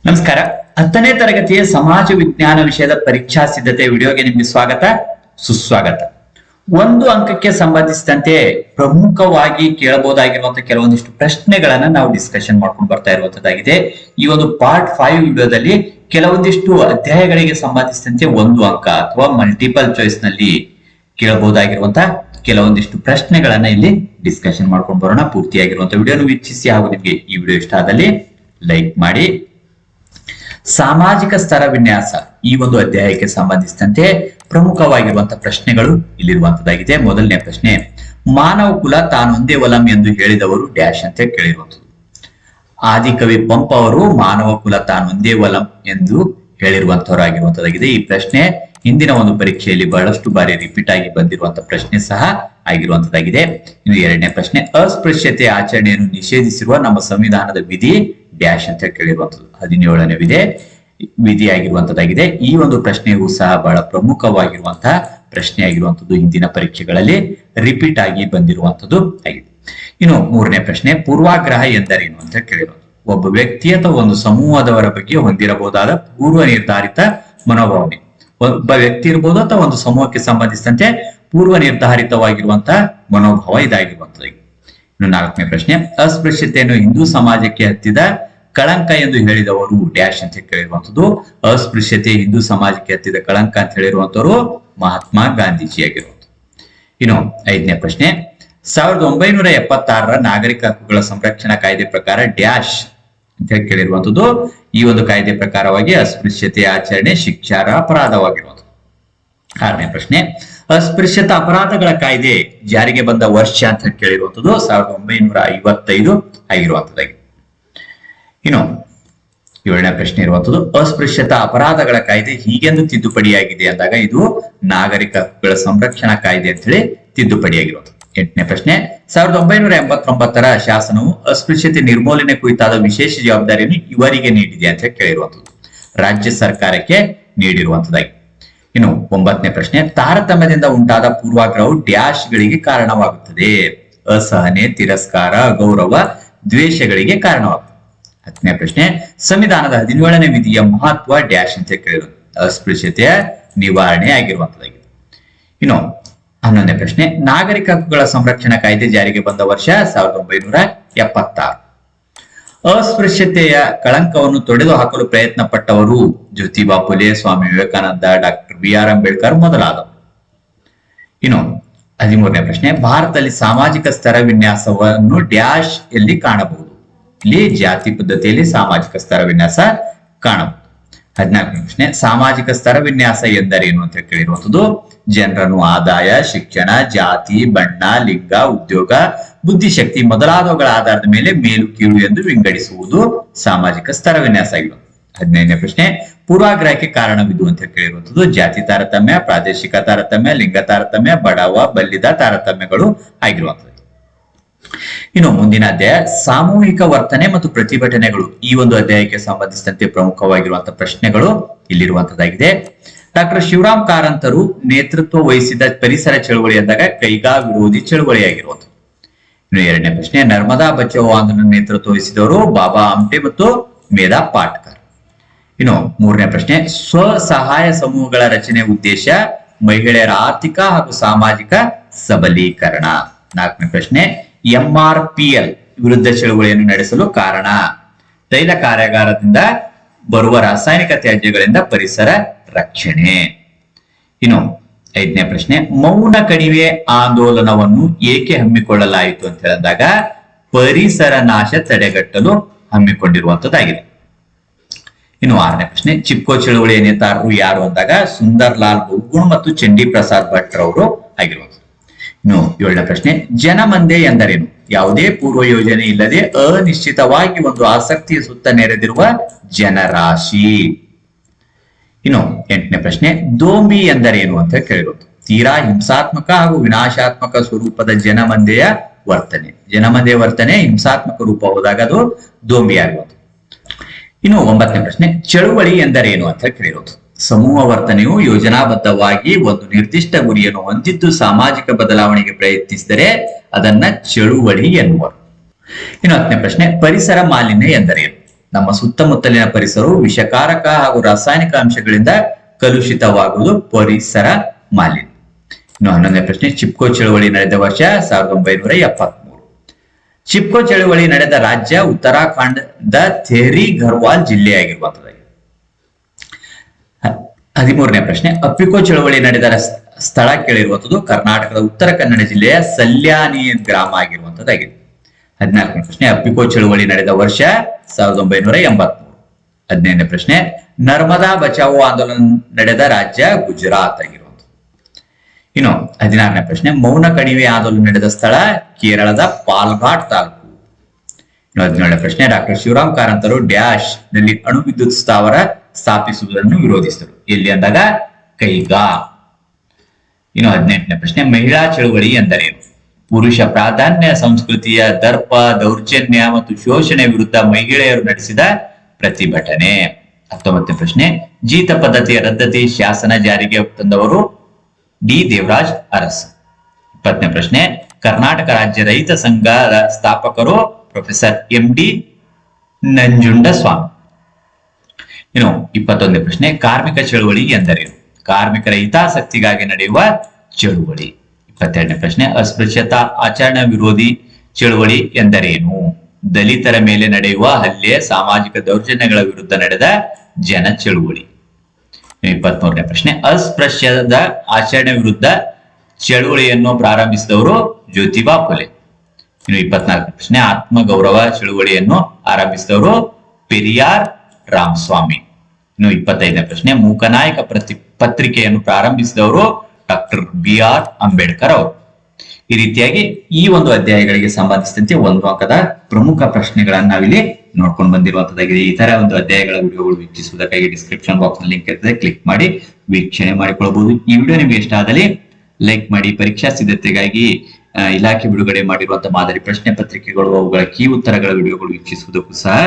ನಮಸ್ಕಾರ. 10ನೇ ತರಗತಿಯ ಸಮಾಜ ವಿಜ್ಞಾನ ವಿಷಯದ ಪರೀಕ್ಷಾ ಸಿದ್ಧತೆ ವಿಡಿಯೋಗೆ ನಿಮಗೆ ಸ್ವಾಗತ ಸುಸ್ವಾಗತ. ಒಂದು ಅಂಕಕ್ಕೆ ಸಂಬಂಧಿಸಿದಂತೆ ಪ್ರಮುಖವಾಗಿ ಕೇಳಬಹುದಾಗಿರುವಂತಹ ಕೆಲವೊಂದಿಷ್ಟು ಪ್ರಶ್ನೆಗಳನ್ನ ನಾವು ಡಿಸ್ಕಷನ್ ಮಾಡ್ಕೊಂಡು ಬರ್ತಾ ಇರುವಂತದ್ದಾಗಿದೆ. ಈ ಒಂದು ಪಾರ್ಟ್ 5 ವಿಡಿಯೋದಲ್ಲಿ ಕೆಲವೊಂದಿಷ್ಟು ಅಧ್ಯಾಯಗಳಿಗೆ ಸಂಬಂಧಿಸಿದಂತೆ ಒಂದು ಅಂಕ ಅಥವಾ ಮಲ್ಟಿಪಲ್ ಚಾಯ್ಸ್ ನಲ್ಲಿ ಕೇಳಬಹುದಾಗಿರುವಂತಹ ಕೆಲವೊಂದಿಷ್ಟು ಪ್ರಶ್ನೆಗಳನ್ನ ಇಲ್ಲಿ ಡಿಸ್ಕಷನ್ ಮಾಡ್ಕೊಂಡು ಬರೋಣ. ಪೂರ್ತಿಯಾಗಿರುವಂತಹ ವಿಡಿಯೋನ ವೀಕ್ಷಿಸಿ ಹಾಗೂ ನಿಮಗೆ ಈ ವಿಡಿಯೋ ಇಷ್ಟ ಆದಲ್ಲಿ ಲೈಕ್ ಮಾಡಿ. ಸಾಮಾಜಿಕ ಸ್ತರ ವಿನ್ಯಾಸ ಈ ಒಂದು ಅಧ್ಯಾಯಕ್ಕೆ ಸಂಬಂಧಿಸಿದಂತೆ ಪ್ರಮುಖವಾಗಿರುವಂತಹ ಪ್ರಶ್ನೆಗಳು ಇಲ್ಲಿರುವಂತದ್ದಾಗಿದೆ. ಮೊದಲನೇ ಪ್ರಶ್ನೆ, ಮಾನವ ಕುಲ ತಾನೊಂದೇ ಒಲಂ ಎಂದು ಹೇಳಿದವರು ಡ್ಯಾಶ್ ಅಂತ ಕೇಳಿರುವಂತದ್ದು. ಆದಿಕವಿ ಪಂಪ ಅವರು ಮಾನವ ಕುಲ ತಾನೊಂದೇ ಒಲಂ ಎಂದು ಹೇಳಿರುವಂತವರಾಗಿರುವಂತದ್ದಾಗಿದೆ. ಈ ಪ್ರಶ್ನೆ ಹಿಂದಿನ ಒಂದು ಪರೀಕ್ಷೆಯಲ್ಲಿ ಬಹಳಷ್ಟು ಬಾರಿ ರಿಪೀಟ್ ಆಗಿ ಬಂದಿರುವಂತಹ ಪ್ರಶ್ನೆ ಸಹ ಆಗಿರುವಂತದ್ದಾಗಿದೆ. ಇನ್ನು ಎರಡನೇ ಪ್ರಶ್ನೆ, ಅಸ್ಪೃಶ್ಯತೆ ಆಚರಣೆಯನ್ನು ನಿಷೇಧಿಸಿರುವ ನಮ್ಮ ಸಂವಿಧಾನದ ವಿಧಿ ಡ್ಯಾಶ್ ಅಂತ ಕೇಳಿರುವಂತದ್ದು. 17ನೇ ವಿಧಿ ಆಗಿರುವಂತದ್ದಾಗಿದೆ. ಈ ಒಂದು ಪ್ರಶ್ನೆಯೂ ಸಹ ಬಹಳ ಪ್ರಮುಖವಾಗಿರುವಂತಹ ಪ್ರಶ್ನೆ ಆಗಿರುವಂತದ್ದು, ಹಿಂದಿನ ಪರೀಕ್ಷೆಗಳಲ್ಲಿ ರಿಪೀಟ್ ಆಗಿ ಬಂದಿರುವಂತದ್ದು ಆಗಿದೆ. ಇನ್ನು ಮೂರನೇ ಪ್ರಶ್ನೆ, ಪೂರ್ವಾಗ್ರಹ ಎಂದರೇನು ಅಂತ ಕೇಳಿರೋದು. ಒಬ್ಬ ವ್ಯಕ್ತಿ ಅಥವಾ ಒಂದು ಸಮೂಹದವರ ಬಗ್ಗೆ ಹೊಂದಿರಬಹುದಾದ ಪೂರ್ವ ನಿರ್ಧಾರಿತ ಮನೋಭಾವನೆ. ಒಬ್ಬ ವ್ಯಕ್ತಿ ಇರ್ಬೋದು ಅಥವಾ ಒಂದು ಸಮೂಹಕ್ಕೆ ಸಂಬಂಧಿಸಿದಂತೆ ಪೂರ್ವ ನಿರ್ಧಾರಿತವಾಗಿರುವಂತಹ ಮನೋಭಾವ ಇದಾಗಿರುವಂತದ್ದು. ಇನ್ನು ನಾಲ್ಕನೇ ಪ್ರಶ್ನೆ, ಅಸ್ಪೃಶ್ಯತೆಯನ್ನು ಹಿಂದೂ ಸಮಾಜಕ್ಕೆ ಹತ್ತಿದ ಕಳಂಕ ಎಂದು ಹೇಳಿದವರು ಡ್ಯಾಶ್ ಅಂತ ಕೇಳಿರುವಂತದ್ದು. ಅಸ್ಪೃಶ್ಯತೆ ಹಿಂದೂ ಸಮಾಜಕ್ಕೆ ಹತ್ತಿದ ಕಳಂಕ ಅಂತ ಹೇಳಿರುವಂತವರು ಮಹಾತ್ಮ ಗಾಂಧೀಜಿ ಆಗಿರುವಂತದ್ದು. ಇನ್ನು ಐದನೇ ಪ್ರಶ್ನೆ, 1976ರ ನಾಗರಿಕ ಹಕ್ಕುಗಳ ಸಂರಕ್ಷಣಾ ಕಾಯ್ದೆ ಪ್ರಕಾರ ಡ್ಯಾಶ್ ಅಂತ ಕೇಳಿರುವಂತದ್ದು. ಈ ಒಂದು ಕಾಯ್ದೆ ಪ್ರಕಾರವಾಗಿ ಅಸ್ಪೃಶ್ಯತೆ ಆಚರಣೆ ಶಿಕ್ಷಾರ್ಹ ಅಪರಾಧವಾಗಿರುವಂತದ್ದು. ಆರನೇ ಪ್ರಶ್ನೆ, ಅಸ್ಪೃಶ್ಯತಾ ಅಪರಾಧಗಳ ಕಾಯ್ದೆ ಜಾರಿಗೆ ಬಂದ ವರ್ಷ ಅಂತ ಕೇಳಿರುವಂತದ್ದು 1955 ಆಗಿರುವಂತದ್ದಾಗಿದೆ. ಇನ್ನು ಏಳನೇ ಪ್ರಶ್ನೆ ಇರುವಂತದ್ದು, ಅಸ್ಪೃಶ್ಯತಾ ಅಪರಾಧಗಳ ಕಾಯ್ದೆ ಹೀಗೆಂದು ತಿದ್ದುಪಡಿಯಾಗಿದೆ ಅಂದಾಗ ಇದು ನಾಗರಿಕ ಹಕ್ಕುಗಳ ಸಂರಕ್ಷಣಾ ಕಾಯ್ದೆ ಅಂತ ಹೇಳಿ ತಿದ್ದುಪಡಿಯಾಗಿರುವಂತದ್ದು. ಎಂಟನೇ ಪ್ರಶ್ನೆ, 1989ರ ಶಾಸನವು ಅಸ್ಪೃಶ್ಯತೆ ನಿರ್ಮೂಲನೆ ಕುರಿತಾದ ವಿಶೇಷ ಜವಾಬ್ದಾರಿಯನ್ನು ಇವರಿಗೆ ನೀಡಿದೆ ಅಂತ ಕೇಳಿರುವಂತದ್ದು. ರಾಜ್ಯ ಸರ್ಕಾರಕ್ಕೆ ನೀಡಿರುವಂತದ್ದಾಗಿದೆ. ಇನ್ನು ಒಂಬತ್ತನೇ ಪ್ರಶ್ನೆ, ತಾರತಮ್ಯದಿಂದ ಉಂಟಾದ ಪೂರ್ವಾಗ್ರಹವು ಡ್ಯಾಶ್ ಗಳಿಗೆ ಕಾರಣವಾಗುತ್ತದೆ. ಅಸಹನೆ, ತಿರಸ್ಕಾರ, ಗೌರವ, ದ್ವೇಷಗಳಿಗೆ ಕಾರಣವಾಗುತ್ತದೆ. ಹತ್ತನೇ ಪ್ರಶ್ನೆ, ಸಂವಿಧಾನದ 17ನೇ ವಿಧಿಯ ಮಹತ್ವ ಡ್ಯಾಶ್ ಅಂತ ಕೇಳಿರೋದು. ಅಸ್ಪೃಶ್ಯತೆಯ ನಿವಾರಣೆ ಆಗಿರುವಂತದ್ದಾಗಿದೆ. ಇನ್ನು 11ನೇ ಪ್ರಶ್ನೆ, ನಾಗರಿಕ ಹಕ್ಕುಗಳ ಸಂರಕ್ಷಣಾ ಕಾಯ್ದೆ ಜಾರಿಗೆ ಬಂದ ವರ್ಷ 1976. ಅಸ್ಪೃಶ್ಯತೆಯ ಕಳಂಕವನ್ನು ತೊಡೆದು ಹಾಕಲು ಪ್ರಯತ್ನ ಪಟ್ಟವರು ಜ್ಯೋತಿಬಾ ಫುಲೆ, ಸ್ವಾಮಿ ವಿವೇಕಾನಂದ, ಡಾಕ್ಟರ್ BR ಅಂಬೇಡ್ಕರ್ ಮೊದಲಾದವರು. ಇನ್ನು 13ನೇ ಪ್ರಶ್ನೆ, ಭಾರತದಲ್ಲಿ ಸಾಮಾಜಿಕ ಸ್ತರ ವಿನ್ಯಾಸವನ್ನು ಡ್ಯಾಶ್ ಎಲ್ಲಿ ಕಾಣಬಹುದು. ಇಲ್ಲಿ ಜಾತಿ ಪದ್ಧತಿಯಲ್ಲಿ ಸಾಮಾಜಿಕ ಸ್ತರ ವಿನ್ಯಾಸ ಕಾಣಬಹುದು. 14ನೇ ಪ್ರಶ್ನೆ, ಸಾಮಾಜಿಕ ಸ್ತರ ವಿನ್ಯಾಸ ಎಂದರೇನು ಅಂತ ಕೇಳಿರುವಂತದ್ದು. ಜನರನ್ನು ಆದಾಯ, ಶಿಕ್ಷಣ, ಜಾತಿ, ಬಣ್ಣ, ಲಿಂಗ, ಉದ್ಯೋಗ, ಬುದ್ಧಿಶಕ್ತಿ ಮೊದಲಾದವುಗಳ ಆಧಾರದ ಮೇಲೆ ಮೇಲು ಕೀಳು ಎಂದು ವಿಂಗಡಿಸುವುದು ಸಾಮಾಜಿಕ ಸ್ತರ ವಿನ್ಯಾಸ ಆಗಿರುವುದು. 15ನೇ ಪ್ರಶ್ನೆ, ಪೂರ್ವಾಗ್ರಹಕ್ಕೆ ಕಾರಣವಿದು ಅಂತ ಕೇಳಿರುವಂತದ್ದು. ಜಾತಿ ತಾರತಮ್ಯ, ಪ್ರಾದೇಶಿಕ ತಾರತಮ್ಯ, ಲಿಂಗ ತಾರತಮ್ಯ, ಬಡವ ಬಲ್ಲಿದ ತಾರತಮ್ಯಗಳು ಆಗಿರುವಂತದ್ದು. ಇನ್ನು ಮುಂದಿನ ಅಧ್ಯಾಯ, ಸಾಮೂಹಿಕ ವರ್ತನೆ ಮತ್ತು ಪ್ರತಿಭಟನೆಗಳು. ಈ ಒಂದು ಅಧ್ಯಾಯಕ್ಕೆ ಸಂಬಂಧಿಸಿದಂತೆ ಪ್ರಮುಖವಾಗಿರುವಂತಹ ಪ್ರಶ್ನೆಗಳು ಇಲ್ಲಿರುವಂತದ್ದಾಗಿದೆ. ಡಾಕ್ಟರ್ ಶಿವರಾಮ್ ಕಾರಂತರು ನೇತೃತ್ವ ವಹಿಸಿದ ಪರಿಸರ ಚಳವಳಿ ಎಂದಾಗ ಕೈಗಾ ವಿರೋಧಿ ಚಳವಳಿಯಾಗಿರುವಂತದ್ದು. ಇನ್ನು ಎರಡನೇ ಪ್ರಶ್ನೆ, ನರ್ಮದಾ ಬಚಾವೋ ಆಂದೋಲನ ನೇತೃತ್ವ ವಹಿಸಿದವರು ಬಾಬಾ ಆಮ್ಟೆ ಮತ್ತು ಮೇಧಾ ಪಾಟ್ಕರ್. ಇನ್ನು ಮೂರನೇ ಪ್ರಶ್ನೆ, ಸ್ವಸಹಾಯ ಸಮೂಹಗಳ ರಚನೆ ಉದ್ದೇಶ ಮಹಿಳೆಯರ ಆರ್ಥಿಕ ಹಾಗೂ ಸಾಮಾಜಿಕ ಸಬಲೀಕರಣ. ನಾಲ್ಕನೇ ಪ್ರಶ್ನೆ, MRPL ವಿರುದ್ಧ ಚಳವಳಿಯನ್ನು ನಡೆಸಲು ಕಾರಣ ತೈಲ ಕಾರ್ಯಾಗಾರದಿಂದ ಬರುವ ರಾಸಾಯನಿಕ ತ್ಯಾಜ್ಯಗಳಿಂದ ಪರಿಸರ ರಕ್ಷಣೆ. ಇನ್ನು ಐದನೇ ಪ್ರಶ್ನೆ, ಮೌನ ಕಣಿವೆ ಆಂದೋಲನವನ್ನು ಏಕೆ ಹಮ್ಮಿಕೊಳ್ಳಲಾಯಿತು ಅಂತ ಹೇಳಿದಾಗ ಪರಿಸರ ನಾಶ ತಡೆಗಟ್ಟಲು ಹಮ್ಮಿಕೊಂಡಿರುವಂತದ್ದಾಗಿದೆ. ಇನ್ನು ಆರನೇ ಪ್ರಶ್ನೆ, ಚಿಪ್ಕೋ ಚಳವಳಿಯ ನೇತಾರರು ಯಾರು ಅಂದಾಗ ಸುಂದರ್ ಲಾಲ್ ಬಹುಗುಣ್ ಮತ್ತು ಚಂಡಿ ಪ್ರಸಾದ್ ಭಟ್ ರವರು ಆಗಿರುವಂತದ್ದು. ಇನ್ನು ಏಳನೇ ಪ್ರಶ್ನೆ, ಜನಮಂದೆ ಎಂದರೇನು. ಯಾವುದೇ ಪೂರ್ವ ಯೋಜನೆ ಇಲ್ಲದೆ ಅನಿಶ್ಚಿತವಾಗಿ ಒಂದು ಆಸಕ್ತಿಯ ಸುತ್ತ ನೆರೆದಿರುವ ಜನರಾಶಿ. ಇನ್ನು ಎಂಟನೇ ಪ್ರಶ್ನೆ, ದೋಂಬಿ ಎಂದರೇನು ಅಂತ ಕೇಳಿರೋದು. ತೀರಾ ಹಿಂಸಾತ್ಮಕ ಹಾಗೂ ವಿನಾಶಾತ್ಮಕ ಸ್ವರೂಪದ ಜನಮಂದೆಯ ವರ್ತನೆ. ಜನಮಂದೆಯ ವರ್ತನೆ ಹಿಂಸಾತ್ಮಕ ರೂಪ ಹೋದಾಗ ಅದು ದೋಂಬಿ ಆಗುವುದು. ಇನ್ನು ಒಂಬತ್ತನೇ ಪ್ರಶ್ನೆ, ಚಳುವಳಿ ಎಂದರೇನು ಅಂತ ಕೇಳಿರೋದು. ಸಮೂಹ ವರ್ತನೆಯು ಯೋಜನಾಬದ್ಧವಾಗಿ ಒಂದು ನಿರ್ದಿಷ್ಟ ಗುರಿಯನ್ನು ಹೊಂದಿದ್ದು ಸಾಮಾಜಿಕ ಬದಲಾವಣೆಗೆ ಪ್ರಯತ್ನಿಸಿದರೆ ಅದನ್ನ ಚಳುವಳಿ ಎನ್ನುವರು. ಇನ್ನು 10ನೇ ಪ್ರಶ್ನೆ, ಪರಿಸರ ಮಾಲಿನ್ಯ ಎಂದರೇನು. ನಮ್ಮ ಸುತ್ತಮುತ್ತಲಿನ ಪರಿಸರವು ವಿಷಕಾರಕ ಹಾಗೂ ರಾಸಾಯನಿಕ ಅಂಶಗಳಿಂದ ಕಲುಷಿತವಾಗುವುದು ಪರಿಸರ ಮಾಲಿನ್ಯ. ಇನ್ನು 11ನೇ ಪ್ರಶ್ನೆ, ಚಿಪ್ಕೋ ಚಳವಳಿ ನಡೆದ ವರ್ಷ 1973. ಚಿಪ್ಕೋ ಚಳವಳಿ ನಡೆದ ರಾಜ್ಯ ಉತ್ತರಾಖಂಡದ ಥೇರಿ ಗರ್ವಾಲ್ ಜಿಲ್ಲೆಯಾಗಿರುವಂತದ್ದಾಗಿದೆ. 13ನೇ ಪ್ರಶ್ನೆ, ಅಪ್ಪಿಕೋ ಚಳವಳಿ ನಡೆದ ಸ್ಥಳ ಕೇಳಿರುವಂತದ್ದು ಕರ್ನಾಟಕದ ಉತ್ತರ ಕನ್ನಡ ಜಿಲ್ಲೆಯ ಸಲ್ಯಾನಿ ಗ್ರಾಮ ಆಗಿರುವಂತದ್ದಾಗಿದೆ. 14ನೇ ಪ್ರಶ್ನೆ, ಅಪ್ಪಿಕೋ ಚಳವಳಿ ನಡೆದ ವರ್ಷ 1983. 15ನೇ ಪ್ರಶ್ನೆ, ನರ್ಮದಾ ಬಚಾವೋ ಆಂದೋಲನ ನಡೆದ ರಾಜ್ಯ ಗುಜರಾತ್ ಆಗಿರುವಂತದ್ದು. ಇನ್ನು 16ನೇ ಪ್ರಶ್ನೆ, ಮೌನ ಕಣಿವೆ ಆಂದೋಲನ ನಡೆದ ಸ್ಥಳ ಕೇರಳದ ಪಾಲ್ಘಾಟ್ ತಾಲೂಕು. ಇನ್ನು 17ನೇ ಪ್ರಶ್ನೆ, ಡಾಕ್ಟರ್ ಶಿವರಾಮ್ ಕಾರಂತರು ಡ್ಯಾಶ್ ನಲ್ಲಿ ಅಣು ವಿದ್ಯುತ್ ಸ್ಥಾವರ ಸ್ಥಾಪಿಸುವುದನ್ನು ವಿರೋಧಿಸಿದರು. ಎಲ್ಲಿ ಅಂದಾಗ ಕೈಗಾ. ಇನ್ನು 18ನೇ ಪ್ರಶ್ನೆ, ಮಹಿಳಾ ಚಳುವಳಿ ಎಂದರೇನು? ಪುರುಷ ಪ್ರಾಧಾನ್ಯ ಸಂಸ್ಕೃತಿಯ ದರ್ಪ, ದೌರ್ಜನ್ಯ ಮತ್ತು ಶೋಷಣೆ ವಿರುದ್ಧ ಮಹಿಳೆಯರು ನಡೆಸಿದ ಪ್ರತಿಭಟನೆ. 19ನೇ ಪ್ರಶ್ನೆ, ಜೀತ ಪದ್ಧತಿಯ ರದ್ದತಿ ಶಾಸನ ಜಾರಿಗೆ ತಂದವರು ಡಿ ದೇವರಾಜ್ ಅರಸ್. 20ನೇ ಪ್ರಶ್ನೆ, ಕರ್ನಾಟಕ ರಾಜ್ಯ ರೈತ ಸಂಘದ ಸ್ಥಾಪಕರು ಪ್ರೊಫೆಸರ್ ಎಂ.ಡಿ. ನಂಜುಂಡಸ್ವಾಮಿ. ಇನ್ನು 21ನೇ ಪ್ರಶ್ನೆ, ಕಾರ್ಮಿಕ ಚಳುವಳಿ ಎಂದರೇನು? ಕಾರ್ಮಿಕರ ಹಿತಾಸಕ್ತಿಗಾಗಿ ನಡೆಯುವ ಚಳುವಳಿ. 22ನೇ ಪ್ರಶ್ನೆ, ಅಸ್ಪೃಶ್ಯತಾ ಆಚರಣಾ ವಿರೋಧಿ ಚಳುವಳಿ ಎಂದರೇನು? ದಲಿತರ ಮೇಲೆ ನಡೆಯುವ ಹಲ್ಲೆ, ಸಾಮಾಜಿಕ ದೌರ್ಜನ್ಯಗಳ ವಿರುದ್ಧ ನಡೆದ ಜನ ಚಳುವಳಿ. 23ನೇ ಪ್ರಶ್ನೆ, ಅಸ್ಪೃಶ್ಯದ ಆಚರಣೆ ವಿರುದ್ಧ ಚಳುವಳಿಯನ್ನು ಪ್ರಾರಂಭಿಸಿದವರು ಜ್ಯೋತಿಬಾ ಫುಲೆ. ಇನ್ನು 24ನೇ ಪ್ರಶ್ನೆ, ಆತ್ಮಗೌರವ ಚಳುವಳಿಯನ್ನು ಆರಂಭಿಸಿದವರು ಪೆರಿಯಾರ್ ರಾಮಸ್ವಾಮಿ. ಇನ್ನು 25ನೇ ಪ್ರಶ್ನೆ, ಮೂಕನಾಯಕ ಪತ್ರಿಕೆಯನ್ನು ಪ್ರಾರಂಭಿಸಿದವರು ಡಾಕ್ಟರ್ ಬಿ.ಆರ್. ಅಂಬೇಡ್ಕರ್ ಅವರು. ಈ ರೀತಿಯಾಗಿ ಈ ಒಂದು ಅಧ್ಯಾಯಗಳಿಗೆ ಸಂಬಂಧಿಸಿದಂತೆ 1 ಅಂಕದ ಪ್ರಮುಖ ಪ್ರಶ್ನೆಗಳನ್ನ ನಾವಿಲ್ಲಿ ನೋಡ್ಕೊಂಡು ಬಂದಿರುವಂತದ್ದಾಗಿದೆ. ಈ ತರ ಒಂದು ಅಧ್ಯಾಯಗಳ ವಿಡಿಯೋಗಳು ವೀಕ್ಷಿಸುವುದಕ್ಕಾಗಿ ಡಿಸ್ಕ್ರಿಪ್ಷನ್ ಬಾಕ್ಸ್ ನಲ್ಲಿ ಲಿಂಕ್ ಇರ್ತದೆ, ಕ್ಲಿಕ್ ಮಾಡಿ ವೀಕ್ಷಣೆ ಮಾಡಿಕೊಳ್ಳಬಹುದು. ಈ ವಿಡಿಯೋ ನಿಮಗೆ ಇಷ್ಟ ಆದಲ್ಲಿ ಲೈಕ್ ಮಾಡಿ. ಪರೀಕ್ಷಾ ಸಿದ್ಧತೆಗಾಗಿ ಇಲಾಖೆ ಬಿಡುಗಡೆ ಮಾಡಿರುವಂತಹ ಮಾದರಿ ಪ್ರಶ್ನೆ ಪತ್ರಿಕೆಗಳು, ಅವುಗಳ ಕೀ ಉತ್ತರಗಳ ವಿಡಿಯೋಗಳು ವೀಕ್ಷಿಸುವುದಕ್ಕೂ ಸಹ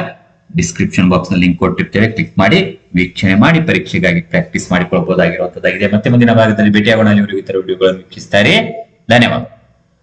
ಡಿಸ್ಕ್ರಿಪ್ಷನ್ ಬಾಕ್ಸ್ ನಲ್ಲಿ ಲಿಂಕ್ ಕೊಟ್ಟಿರ್ತೇವೆ, ಕ್ಲಿಕ್ ಮಾಡಿ ವೀಕ್ಷಣೆ ಮಾಡಿ ಪರೀಕ್ಷೆಗಾಗಿ ಪ್ರಾಕ್ಟೀಸ್ ಮಾಡಿಕೊಳ್ಳಬಹುದಾಗಿರುವಂತದ್ದಾಗಿದೆ. ಮತ್ತೆ ಮುಂದಿನ ಭಾಗದಲ್ಲಿ ಭೇಟಿಯಾಗೋಣ. ನೀವು ಇತರ ವಿಡಿಯೋಗಳನ್ನು ವೀಕ್ಷಿಸ್ತಾರೆ. ಧನ್ಯವಾದ.